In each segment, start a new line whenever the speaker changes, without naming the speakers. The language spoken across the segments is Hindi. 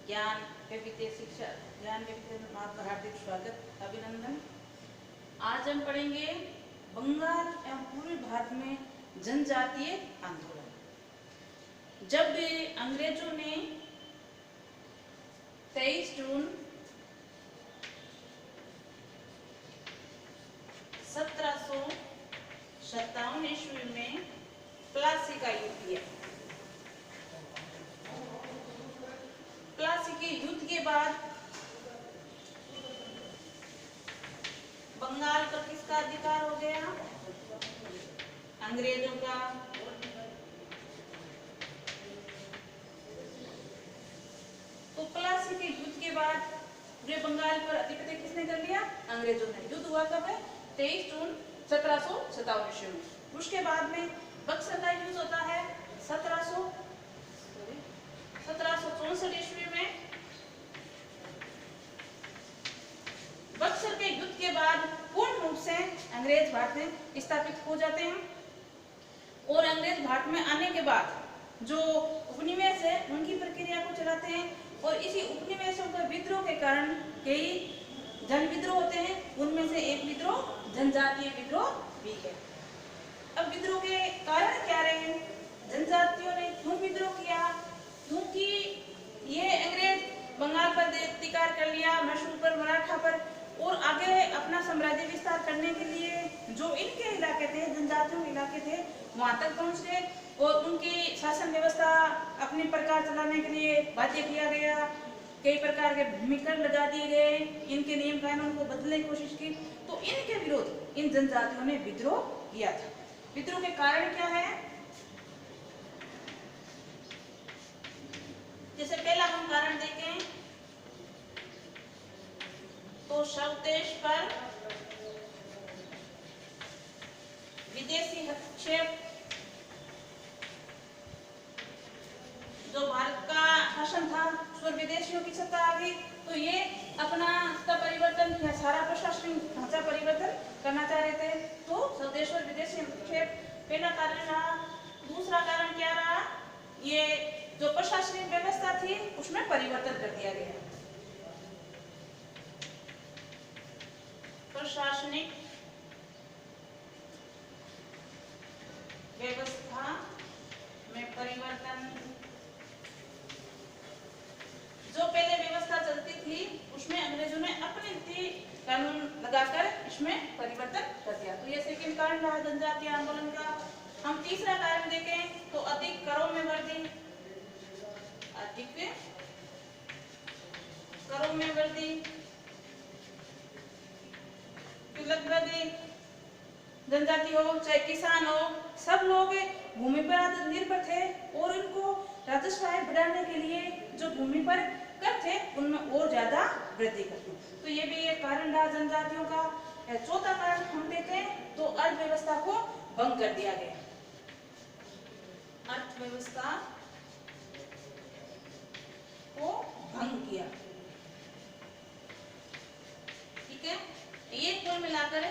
ज्ञान के वित्तीय शिक्षा, ज्ञान के वित्तीय में आपका हार्दिक स्वागत, अभिनंदन। आज हम पढ़ेंगे बंगाल एवं पूर्वी भारत में जनजातीय आंदोलन। जब अंग्रेजों ने 23 जून 1757 ईस्वी में प्लासी का युद्ध किया। प्लासी के युद्ध के बाद बंगाल का किसका अधिकार हो गया? अंग्रेजों का। तो प्लासी के युद्ध के बाद पूरे बंगाल पर अधिपत्य किसने कर लिया? अंग्रेजों ने। युद्ध हुआ कब है? 23 जून 1757 ईस्वी में। उसके बाद में बक्सर का युद्ध होता है 1764 ईस्वी में। बक्सर के युद्ध के बाद पूर्ण रूप से अंग्रेज भारत में स्थापित हो जाते हैं और अंग्रेज भारत में आने के बाद जो उपनिवेश है उनकी प्रक्रिया को चलाते हैं और इसी उपनिवेशों के विद्रोह के कारण कई जन विद्रोह होते हैं। उनमें से एक विद्रोह जनजातीय विद्रोह भी है। अब विद्रोह के कारण क्या रहे? जनजातियों ने क्यों विद्रोह किया? क्योंकि ये अंग्रेज बंगाल पर अधिकार कर लिया, मैसूर पर, मराठा पर, और आगे अपना साम्राज्य विस्तार करने के लिए जो इनके इलाके थे, जनजातियों के इलाके थे, वहां तक पहुंच गए और उनकी शासन व्यवस्था अपने प्रकार चलाने के लिए बाध्य किया गया। कई प्रकार के भूमि कर लगा दिए गए, इनके नियम कानून को बदलने की कोशिश की। तो इनके विरोध इन जनजातियों ने विद्रोह किया था। विद्रोह के कारण क्या है? जैसे पहला हम कारण देखें तो स्वदेश पर विदेशी हस्तक्षेप। जो भारत का शासन था उस पर विदेशियों की सत्ता आ गई, तो ये अपना सत्ता परिवर्तन या सारा प्रशासनिक ढांचा परिवर्तन करना चाह रहे थे। तो स्वदेश और विदेशी हस्तक्षेप पहला कारण रहा। दूसरा कारण क्या रहा? ये जो प्रशासनिक व्यवस्था थी उसमें परिवर्तन कर दिया गया। प्रशासनिक व्यवस्था में परिवर्तन। जो पहले व्यवस्था चलती थी उसमें अंग्रेजों ने अपने रीति कानून लगाकर इसमें परिवर्तन कर दिया। तो ये सेकंड कारण रहा जनजातीय आंदोलन का। हम तीसरा कारण देखें तो अधिक करों में वृद्धि। अधिक करों में वृद्धि। लगभग जनजाति हो चाहे किसान हो, सब लोग भूमि पर निर्भर थे और इनको राजस्व आय बढ़ाने के लिए जो भूमि पर कर थे उनमें और ज्यादा वृद्धि करते। तो ये भी एक कारण रहा जनजातियों का। चौथा कारण हम देखें तो अर्थव्यवस्था को भंग कर दिया गया। अर्थव्यवस्था को भंग किया। ठीक है, ये कुल मिलाकर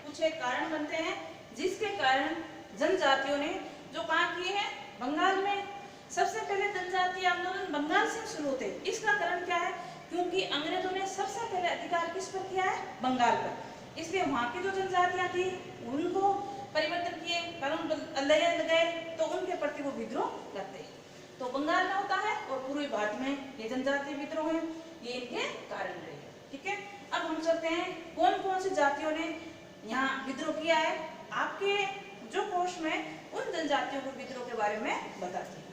कुछ एक कारण बनते हैं जिसके कारण जनजातियों ने जो काम किए हैं बंगाल में। सबसे पहले जनजातीय आंदोलन बंगाल से शुरू होते। इसका कारण क्या है? क्योंकि अंग्रेजों ने सबसे पहले अधिकार किस पर किया है? बंगाल पर। इसलिए वहां की जो जनजातियां थी उनको परिवर्तन किए, कानून लगाए, तो उनके प्रति वो विद्रोह करते हैं। तो बंगाल में होता है और पूर्वी भारत में ये जनजातीय विद्रोह है। ये इनके कारण रहे। ठीक है, अब हम चलते हैं कौन कौन सी जातियों ने यहाँ विद्रोह किया है। आपके जो कोर्स में उन जनजातियों को विद्रोह के बारे में बताते हैं।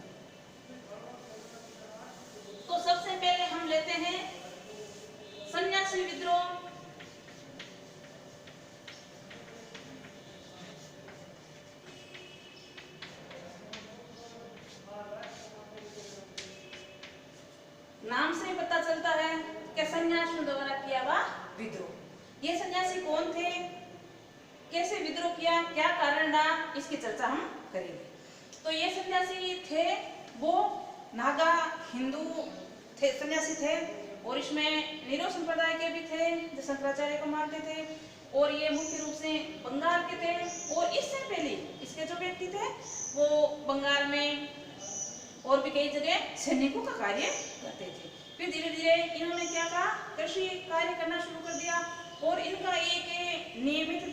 तो सबसे पहले हम लेते हैं सन्यासी विद्रोह। नाम से ही पता चलता है कि सन्यासियों द्वारा किया हुआ विद्रोह। ये सन्यासी कौन थे, कैसे विद्रोह किया, क्या कारण रहा, इसकी चर्चा हम करेंगे। तो ये सन्यासी थे वो नागा हिंदू थे, सन्यासी थे और इसमें नीरो संप्रदाय के भी थे जो शंकराचार्य को मानते थे और ये मुख्य रूप से बंगाल के थे। और इससे पहले इसके जो व्यक्ति थे वो बंगाल में और भी कई जगह सैनिकों का कार्य करते थे। फिर धीरे धीरे इन्होंने क्या कहा, कृषि कार्य करना शुरू कर दिया। और इनका एक नियमित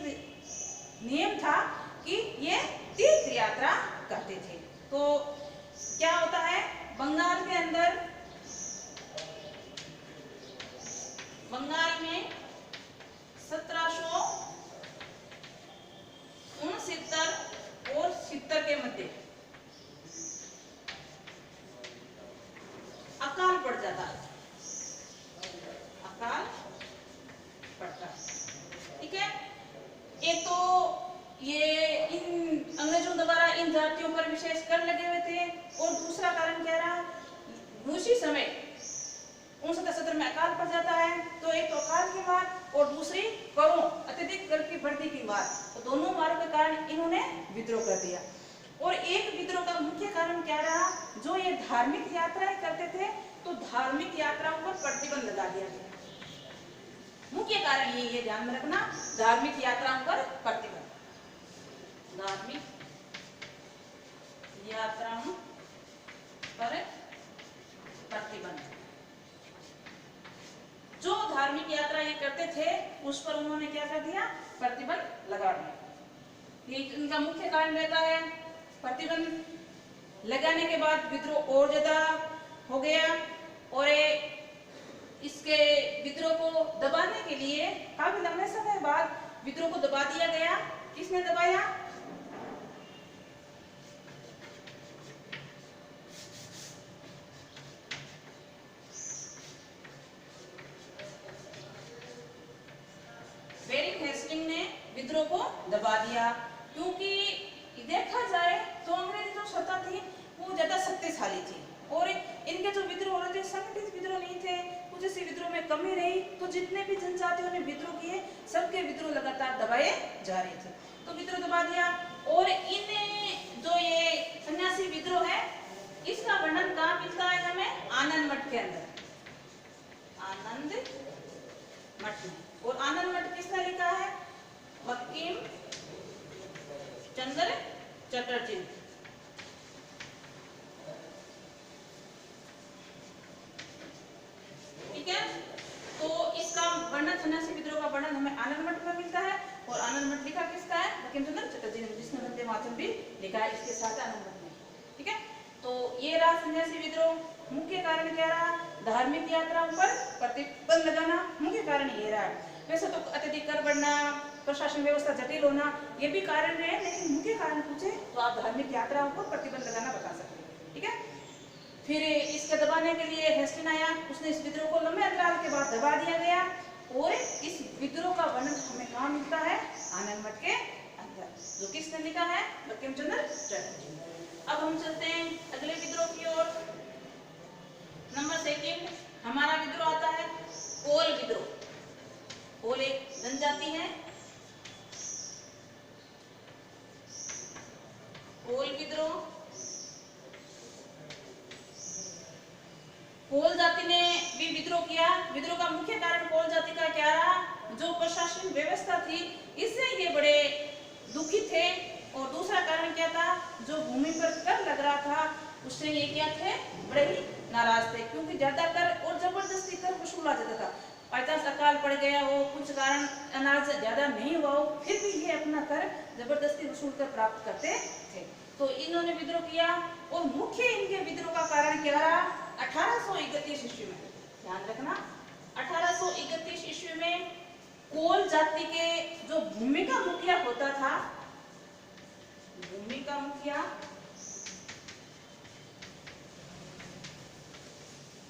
नियम था कि ये तीर्थ यात्रा करते थे। तो क्या होता है, बंगाल के अंदर, बंगाल में 1769 और 70 के मध्य अकाल पड़ जाता है, अकाल पड़ता है। ठीक है, एक तो ये इन अंग्रेजों द्वारा इन जातियों पर विशेष कर लगे हुए थे, और दूसरा कारण क्या रहा, उसी समय 69-70 में अकाल पड़ जाता है। तो एक तो अकाल की मार और दूसरी करों अत्यधिक कर की बढ़ती की मार, तो दोनों मारों के कारण इन्होंने विद्रोह कर दिया। और एक विद्रोह का मुख्य कारण क्या रहा, जो ये धार्मिक यात्राएं करते थे, तो धार्मिक यात्राओं पर प्रतिबंध लगा दिया गया। मुख्य कारण ये ध्यान में रखना, धार्मिक यात्राओं पर प्रतिबंध, धार्मिक यात्राओं पर प्रतिबंध। जो धार्मिक यात्रा ये करते थे उस पर उन्होंने क्या कर दिया, प्रतिबंध लगा दिया। ये इनका मुख्य कारण रहता है। प्रतिबंध लगाने के बाद विद्रोह और ज्यादा हो गया, और इसके विद्रोह को दबाने के लिए काफी लंबे समय बाद विद्रोह को दबा दिया गया। किसने दबाया, वेरिंग हेस्टिंग ने विद्रोह को दबा दिया। क्योंकि देखा जाए तो अंग्रेजी जो सत्ता थी वो ज्यादा शक्तिशाली थी, और इनके जो विद्रोह हो रहे थे संगठित विद्रोह नहीं थे, कुछ ऐसे विद्रोह में कमी रही। तो जितने भी जनजातियों ने विद्रोह किए सबके विद्रोह लगातार दबाए जा रहे थे, तो विद्रोह दबा दिया। और इन जो ये सन्यासी विद्रोह है, इसका वर्णन कहाँ मिलता है हमें, आनंद मठ के अंदर, आनंद मठ में। और आनंद मठ किसने लिखा है, बंकिम चंद्र चटर्जी। ठीक है, तो इसका वर्णन, सन्यासी विद्रोह का वर्णन हमें आनंद मठ में मिलता है। और आनंद मठ लिखा किसका है, बंकिम चंद्र चटर्जी ने, जिसने वंदे मातरम भी लिखा है इसके साथ आनंद मठ में। ठीक है, तो ये रहा सन्यासी विद्रोह। मुख्य कारण क्या रहा, धार्मिक यात्राओं पर प्रतिबंध लगाना, मुख्य कारण ये रहा। वैसे तो अत्यधिक कर बढ़ना, प्रशासन व्यवस्था जटिल होना, ये भी कारण रहे, लेकिन मुख्य कारण पूछे तो आप धार्मिक यात्राओं पर प्रतिबंध लगाना बता सकते हैं। ठीक है, फिर इसके दबाने के लिए हेस्टिन आया, उसने इस विद्रोह को लंबे अंतराल के बाद दबा दिया गया। और इस विद्रोह का वर्णन हमें कहाँ मिलता है, आनंद मठ के अंदर, जो किसने लिखा है, बंकिम चंद्र चटर्जी। अब हम चलते हैं अगले विद्रोह की ओर। नंबर 2 हमारा विद्रोह आता है कोल विद्रोह। कोल एक जनजाति है, कोल विद्रोह। कोल जाति ने भी विद्रोह किया। विद्रोह का मुख्य कारण कोल जाति का क्या रहा, जो प्रशासन व्यवस्था थी इससे ये बड़े दुखी थे। और दूसरा कारण क्या था, जो भूमि पर कर लग रहा था उससे ये क्या थे, बड़े ही नाराज थे, क्योंकि ज्यादा कर और जबरदस्ती कर वसूला जाता था। 50 अकाल पड़ गया हो, कुछ कारण अनाज ज्यादा नहीं हुआ हो, फिर भी ये अपना कर जबरदस्ती वसूल कर प्राप्त करते थे। तो इन्होंने विद्रोह किया। और मुख्य इनके विद्रोह का कारण क्या रहा, 1831 ईस्वी में, ध्यान रखना 1831 ईस्वी में कोल जाति के जो भूमि का मुखिया होता था, भूमि का मुखिया,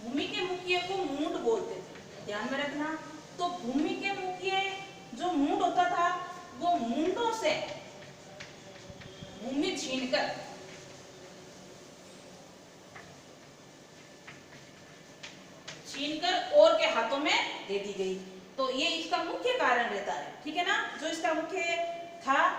भूमि के मुखिया को मूंड बोलते थे, ध्यान में रखना। तो भूमि के मुखिया जो मूंड होता था, वो मूंडों से भूमि छीनकर और के हाथों में दे दी गई। तो ये इसका मुख्य कारण रहता है। ठीक है ना, जो इसका मुख्य था,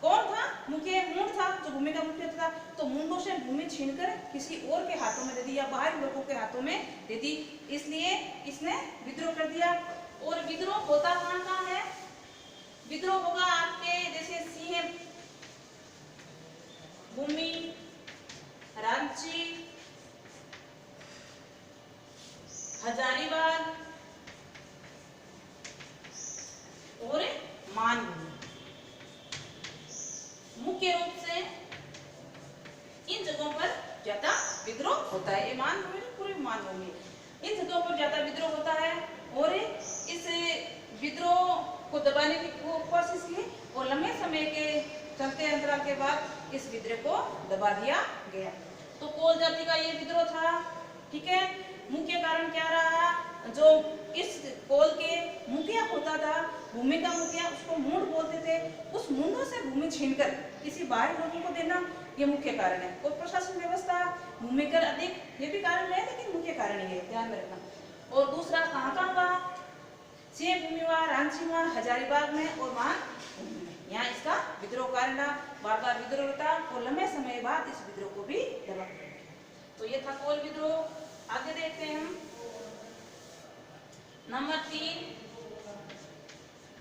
कौन था, मुख्य मूंड था, जो भूमि का मुख्य था। तो मूंडों से भूमि छीनकर किसी और के हाथों में दे दी या बाहरी लोगों के हाथों में दे दी, इसलिए इसने विद्रोह कर दिया। और विद्रोह होता कहाँ है, विद्रोह होगा आपके जैसे सिंह भूमि, रांची, मानभूमि। मुख्य रूप से इन जगहों पर ज्यादा विद्रोह होता है। ये मानभूमि पूरी मानभूमि, इन जगहों पर ज्यादा विद्रोह होता है और इस विद्रोह को दबाने की कोशिश की और लंबे समय के चलते अंतराल के बाद इस विद्रोह को दबा दिया गया। तो कोल जाति का ये विद्रोह था, ठीक है। मुख्य कारण क्या रहा, जो इस कोल के मुखिया होता था, भूमि का मुखिया, उसको मुंड बोलते थे, उस मुंडों से भूमि छीनकर किसी बाहरी लोगों को देना, ये मुख्य कारण है। और प्रशासन व्यवस्था, भूमि कर अधिक, ये भी कारण है, लेकिन मुख्य कारण ये है, ध्यान में रखना। और दूसरा कहाँ हुआ, सिंह भूमि हुआ, रांची हुआ, हजारीबाग में और मान भूमि में, यहाँ इसका विद्रोह कारण रहा। बार बार विद्रोह होता और लंबे समय बाद इस विद्रोह को भी दबा। तो ये था कोल विद्रोह। आगे देखते हैं हम नंबर 3,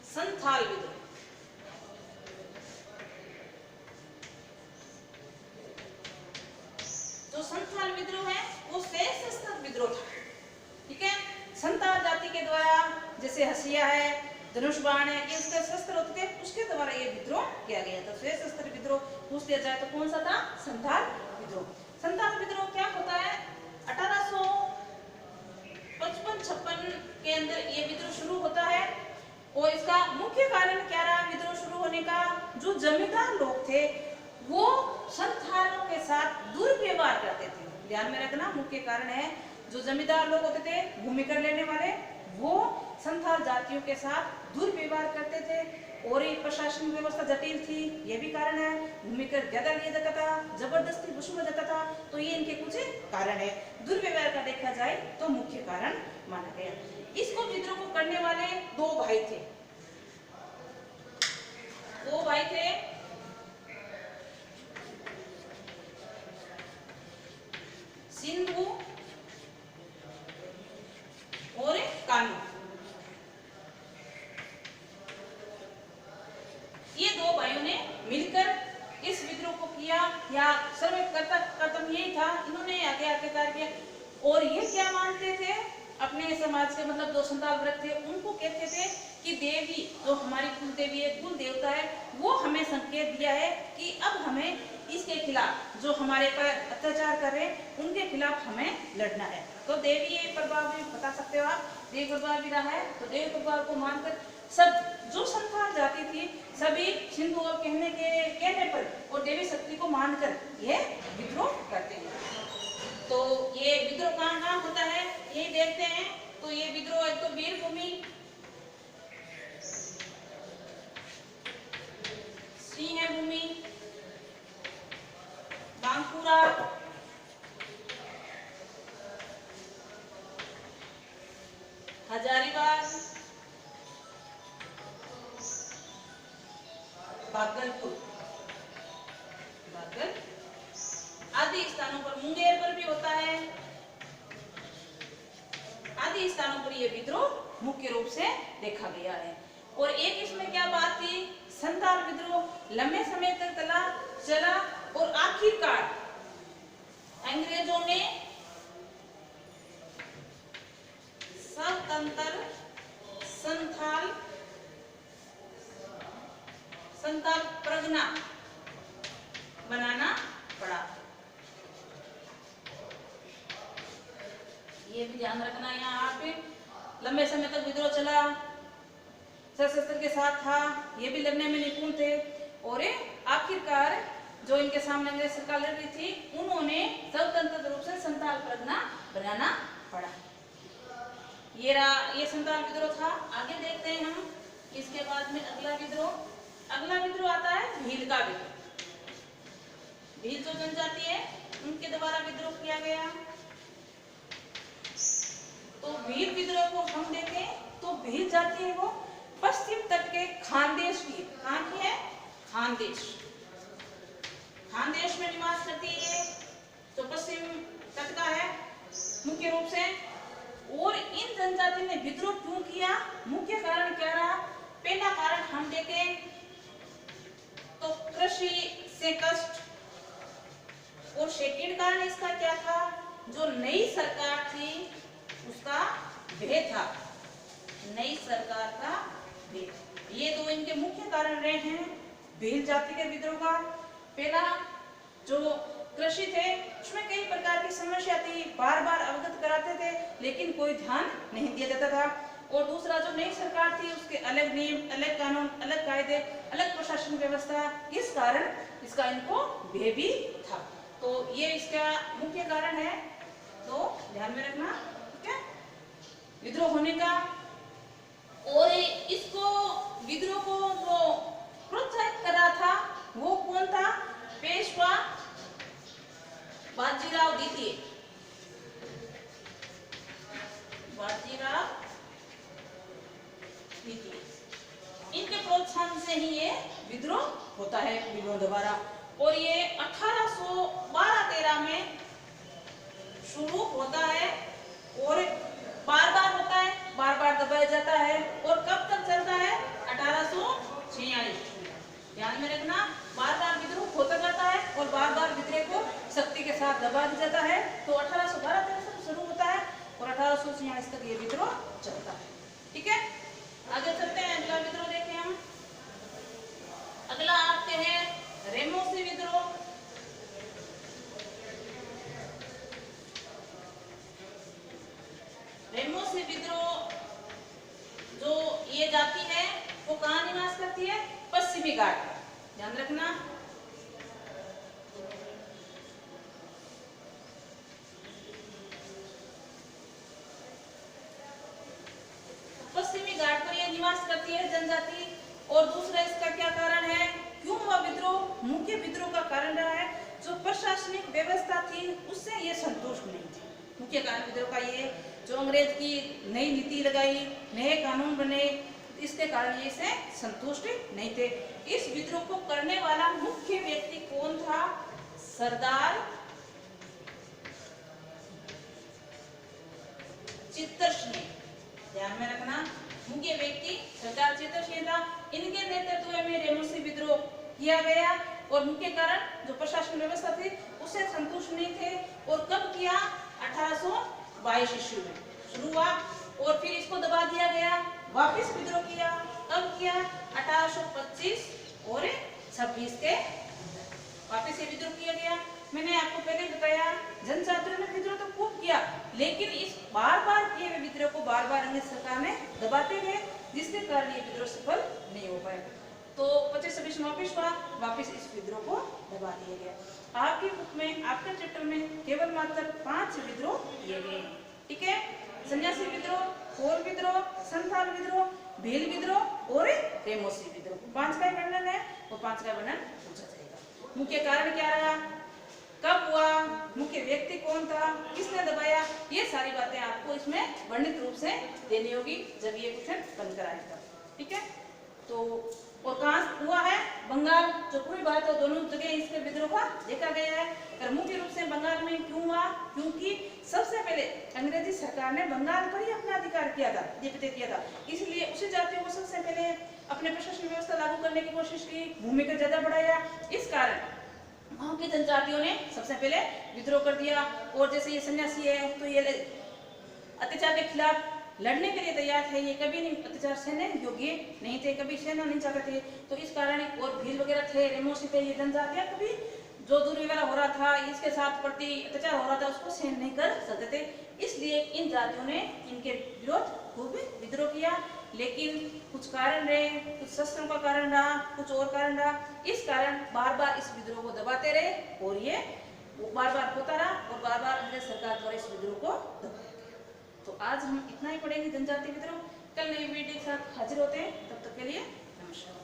संथाल विद्रोह। जो संथाल विद्रोह है वो सशस्त्र विद्रोह था, ठीक है। संथाल जाति के द्वारा, जैसे हसिया है, धनुष बाण है, ये उसके शस्त्र होते थे, उसके द्वारा ये विद्रोह किया गया था। सशस्त्र विद्रोह पूछ लिया जाए तो कौन सा था, संथाल विद्रोह। संथाल विद्रोह क्या होता है, 1855-56 के अंदर ये विद्रोह शुरू होता है। और इसका मुख्य कारण क्या रहा विद्रोह शुरू होने का, जो जमींदार लोग थे वो संथालों के साथ दुर्व्यवहार करते थे। ध्यान में रखना, मुख्य कारण है जो जमींदार लोग होते थे, भूमि कर लेने वाले, वो संथाल जातियों के साथ दुर्व्यवहार करते थे। और ये प्रशासन व्यवस्था जटिल थी, ये भी कारण है। भूमि कर ज्यादा लिया जाता था, जबरदस्ती वसूला जाता था, तो ये इनके कुछ कारण है। दुर्व्यवहार का देखा जाए तो मुख्य कारण माना गया। इसको विद्रोह को करने वाले दो भाई थे, सिंधु और कान्हू। ये दो भाइयों ने मिलकर इस विद्रोह को किया, या सर्वकर्ता कदम यही था, इन्होंने आगे आज्ञाकार किया। और ये क्या मानते थे, अपने समाज के मतलब जो संथाल वर्ग थे उनको कहते थे कि देवी जो हमारी कुल देवी है, कुल देवता है, वो हमें संकेत दिया है कि अब हमें इसके खिलाफ, जो हमारे पर अत्याचार कर रहे हैं उनके खिलाफ हमें लड़ना है। तो देवी ये प्रभाव भी बता सकते हो आप, देव प्रभाव भी रहा है। तो देव प्रभाव को मानकर सब जो संथाल जाति थी, सभी सिंधु और कहने पर और देवी शक्ति को मानकर यह विद्रोह करते हैं। तो ये विद्रोह कहाँ होता है ये देखते हैं। तो ये विद्रोह एक तो वीरभूमि, सिंह भूमि, बांकुरा, हजारीबाग, भागलपुर आदि स्थानों पर, मुंगेर पर भी होता है, आदि स्थानों पर यह विद्रोह मुख्य रूप से देखा गया है। और एक इसमें क्या बात थी, संथाल विद्रोह लंबे समय तक चला और आखिरकार अंग्रेजों ने स्वतंत्र संथाल परगना बनाना पड़ा। ये भी ध्यान रखना, यहाँ पे लंबे समय तक विद्रोह चला, सशस्त्र के साथ था, ये भी लड़ने में निपुण थे। और आखिरकार जो इनके सामने अंग्रेज सरकार लड़ रही थी, उन्होंने स्वतंत्र रूप से संथाल परगना बनाना पड़ा। ये संथाल विद्रोह था। आगे देखते हैं हम इसके बाद में अगला विद्रोह आता है भील का विद्रोह। भील जो जनजाति है उनके द्वारा विद्रोह किया गया। तो भील विद्रोह को हम देखें तो भील जाति है वो पश्चिम तट के खानदेश की, कहाँ की है, खानदेश में निवास करती है, तो पश्चिम तट का है मुख्य रूप से। और इन जनजाति ने विद्रोह क्यों किया, मुख्य कारण क्या रहा, पहला कारण हम देखें तो कृषि से कष्ट, और सेकंड कारण इसका क्या था, जो नई सरकार थी उसका भेद था, नई सरकार का भेद। ये दो इनके मुख्य कारण रहे हैं भील जाति के विद्रोह का। पहला जो कृषि थे उसमें कई प्रकार की समस्या थी, बार बार अवगत कराते थे लेकिन कोई ध्यान नहीं दिया जाता था। और दूसरा जो नई सरकार थी उसके अलग नियम, अलग कानून, अलग कायदे, अलग प्रशासन व्यवस्था, इस कारण इसका इनको भय भी था। तो ये इसका मुख्य कारण है, तो ध्यान में रखना, ठीक है, विद्रोह होने का। और इसको विद्रोह को जो प्रोत्साहित कर रहा था वो कौन था? पेशवा बाजीराव द्वितीय। बाजीराव द्वितीय, इनके प्रोत्साहन से ही ये विद्रोह होता है भीलों द्वारा। और ये 1812-13 में शुरू होता है और बार बार होता है, बार बार दबाया जाता है। और कब तक चलता है? 1846। ध्यान में रखना, बार बार विद्रोह होता जाता है और बार बार विद्रोह को शक्ति के साथ दबा दिया जाता है। तो 1812-13 से शुरू होता है और 1846 तक ये विद्रोह चलता है, ठीक है। आगे चलते हैं, अगला विद्रोह देखें हम। अगला आते हैं रेमोसी विद्रोह। रेमोसी विद्रोह जो ये जाति है वो कहाँ निवास करती है? पश्चिमी घाट में, ध्यान रखना। पश्चिमी घाट पर यह निवास करती है जनजाति। और दूसरा इसका क्या कारण है? क्यों हुआ विद्रोह? मुख्य विद्रोह का कारण रहा है जो प्रशासनिक व्यवस्था थी उससे ये संतुष्ट नहीं थी। मुख्य कारण विद्रोह का ये जो अंग्रेज की नई नीति लगाई, नए कानून बने, इसके कारण ये से संतुष्ट नहीं थे। इस विद्रोह को करने वाला मुख्य व्यक्ति कौन था? सरदार चित्तरसिंह। ध्यान में रखना, मुख्य व्यक्ति सरदार चित्तरसिंह था। इनके नेतृत्व में रेमोसी विद्रोह किया गया और मुख्य कारण जो प्रशासन व्यवस्था थी उससे संतुष्ट नहीं थे। और कब किया? 1822 ईस्वी में शुरू हुआ और फिर इसको दबा दिया गया, वापस विद्रोह किया। कब किया? 1825 और 26 के वापस ये विद्रोह किया गया। मैंने आपको पहले बताया जनजातियों ने विद्रोह तो खूब किया लेकिन इस बार बार किए हुए विद्रोह को बार बार अंग्रेज सरकार ने दबाते गए, जिसके कारण ये विद्रोह सफल नहीं हो पाया। तो 25-26 में वापस हुआ, वापस इस विद्रोह को दबा दिया गया। आपकी बुक में, आपके चैप्टर में केवल मात्र 5 विद्रोह किए गए, ठीक है। सन्यासी विद्रोह, कोल विद्रोह, संथाल विद्रोह, भील विद्रोह और रेमोसी विद्रोह, 5 का वर्णन है और 5 का वर्णन पूछा जाएगा। मुख्य कारण क्या रहा, कब हुआ, मुख्य व्यक्ति कौन था, किसने दबाया, ये सारी बातें आपको इसमें वर्णित रूप से देनी होगी जब ये क्वेश्चन बनकर आएगा, ठीक है। तो और कहाँ हुआ है? बंगाल, जो पूरी बात है दोनों जगह इसके विद्रोह का देखा गया है। और मुख्य रूप से बंगाल में क्यों हुआ? क्योंकि सबसे पहले अंग्रेजी सरकार ने बंगाल पर ही अपना अधिकार किया था, अधिपत्य किया था, इसलिए उसी जातियों को सबसे पहले अपने प्रशासनिक व्यवस्था लागू करने की कोशिश की, भूमि को ज्यादा बढ़ाया। इस कारण वहाँ की जनजातियों ने सबसे पहले विद्रोह कर दिया। और जैसे ये सन्यासी है तो ये अत्याचार के खिलाफ लड़ने के लिए तैयार थे, ये कभी नहीं अत्याचार सहने योग्य नहीं थे, कभी सहना नहीं चाहते थे। तो इस कारण और भील वगैरह थे, रेमोसी थे, ये जनजातियां कभी जो दुर्व्यवहार हो रहा था, इसके साथ प्रति अत्याचार हो रहा था, उसको सहन नहीं कर सकते थे। इसलिए इन जातियों ने इनके विरोध खूब विद्रोह किया। लेकिन कुछ कारण रहे, कुछ शस्त्रों का कारण रहा, कुछ और कारण रहा, इस कारण बार बार इस विद्रोह को दबाते रहे और ये बार बार होता रहा और बार बार अंग्रेज सरकार द्वारा इस विद्रोह को दबाया गया। तो आज हम इतना ही पढ़ेंगे जनजाति विद्रोह। कल नई वीडियो के साथ हाजिर होते हैं, तब तक के लिए नमस्कार।